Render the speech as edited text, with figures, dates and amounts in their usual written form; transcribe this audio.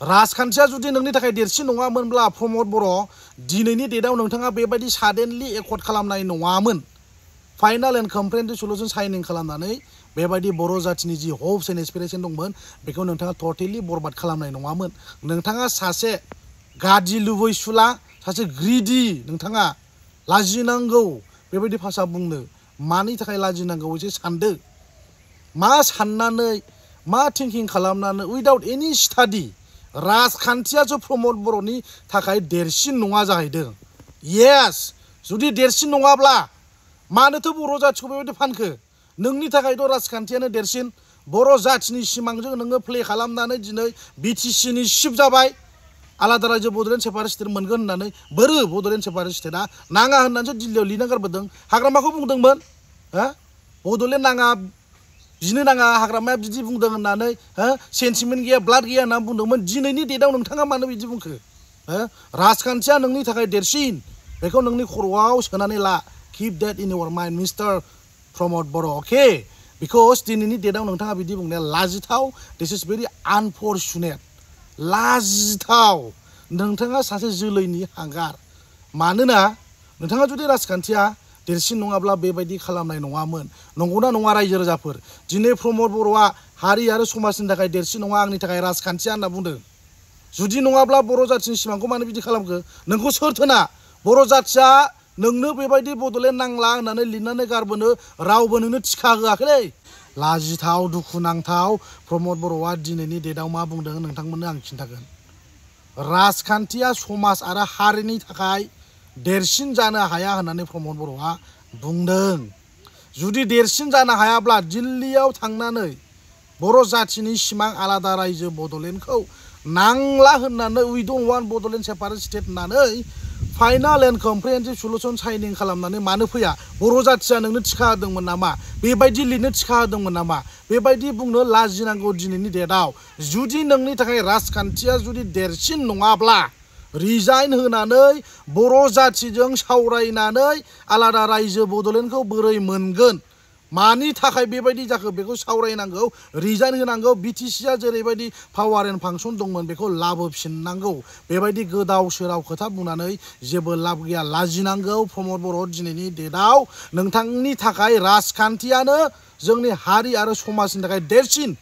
राजखान्थिया जुदि नोंनि थाखाय देरसिन नङामोनब्ला प्रमद बर' दिनैनि डेटआव नोंथाङा बेबायदि साडेनलि एकर्ड खालामनाय नङामोन। फाइनाल एन्ड कम्प्रेहेन्सिभ सल्युशन साइनिं खालामनानै बेबायदि बर' जाथिनि जि हप्स एन्ड एसपिरेशन दंमोन बेखौ नोंथाङा टटेलि बरबाद खालामनाय नङामोन। नोंथाङा सासे गादि लुबैसुला, सासे ग्रिडि, नोंथाङा लाजिनांगौ बेबायदि भाषा बुंनो। मानि थाखाय लाजिनांगौ एसे सानदो। मा साननानै, मा थिंकिं खालामनानै उइदाउट एनि स्टाडि राजखान्थियासो प्रमद बर'नि थाखाय देरसिन नङा जाहैदों। येस, जुदि देरसिन नङाब्ला मानोथो बर' जाथिखौ बेबायदि फानखो? नोंनि थाखायथ' राजखान्थियानो देरसिन। बर' जाथिनि सिमांजों नोङो प्ले खालामनानै दिनै बिटिसिनि चिफ जाबाय। आलादा रायजो बड'लेण्ड सेपारेट स्टेट मोनगोन होननानै बोरो बड'लेण्ड सेपारेट स्टेटआ नाङा होननानैसो दिल्लीयाव लिरना गारबोदों। हाग्रामाखौ बुंदोंमोन बड'लेण्ड नाङा, बिनो नाङा, हाग्रामाया बिदि बुंदों होननानै सेन्टिमेन्ट गैया, ब्लाड गैया होननानै बुंदोंमोन। दिनैनि डेटआव नोंथाङा मानो बिदि बुंखो? राजखान्थिया नोंनि थाखाय देरसिन, बेखौ नोंनि खर'आव सोनानै ला। Keep that in your mind, Mr. Pramod Bodo', okay? Because दिनैनि डेटआव नोंथाङा बिदि बुंनाया लाजिथाव। This is very unfortunate. लाजिथाव। नोंथाङा सासे जोलैनि हांगार। मानोना नोंथाङा जुदि राजखान्थिया देरसिन नङाब्ला बेबायदि खालामनाय नङामोन। नंगौना नङा रायजो राजाफोर? दिनै प्रमद बर'आ हारि आरो समाजनि थाखाय देरसिन नङा, आंनि थाखाय राजखान्थिया होनना बुंदों। जुदि नङाब्ला बर' जाथिनि सिमांखौ मानो बिदि खालामखो? नोंखौ सोर थोना? बर' जाथिया नोंनो बेबायदि बड'लेण्ड नांला होननानै लिरनानै गारबोनो रावबो नोंनो थिखा होआखै। लाजिथाव, दुखुनांथाव। प्रमद बर'आ दिनैनि डेटआव मा बुंदों नोंथांमोननो आं खिन्थागोन। राजखान्थिया समाज आरो हारिनि थाखाय देरसिन जानो हाया होननानै प्रमद बर'आ बुंदों। जुदि देरसिन जानो हायाब्ला दिल्लीयाव थांनानै बर' जाथिनि सिमां आलादा रायजो बड'लेण्डखौ नांला होननानै उइ don't want Bodoland separate state होननानै फाइनाल एन्ड कम्प्रेहेन्सिभ सल्युशन साइनिं खालामनानै मानो फैया? बर' जाथिया नोंनो थिखा होदोंमोन नामा? बेबायदि लिरनो थिखा होदोंमोन नामा? बेबायदि बुंनो लाजिनांगौ दिनैनि डेटआव। जुदि नोंनि थाखाय राजखान्थिया जुदि देरसिन नङाब्ला रिजाइन होनानै बर' जाथिजों सावरायनानै आलादा रायजो बड'लेण्डखौ बोरै मोनगोन? मानि थाखाय बेबायदि जाखो बेखौ सावरायनांगौ, रिजाइन होनांगौ। बिटिसिआ जेरैबायदि पावार एन्ड फांसन दंमोन बेखौ लाबोफिननांगौ। बेबायदि गोदाव सोराव खोथा बुंनानै जेबो लाब गैया। लाजिनांगौ प्रमद बर' दिनैनि डेटआव नोंथांनि थाखाय राजखान्थियानो जोंनि हारि आरो समाजनि थाखाय देरसिन।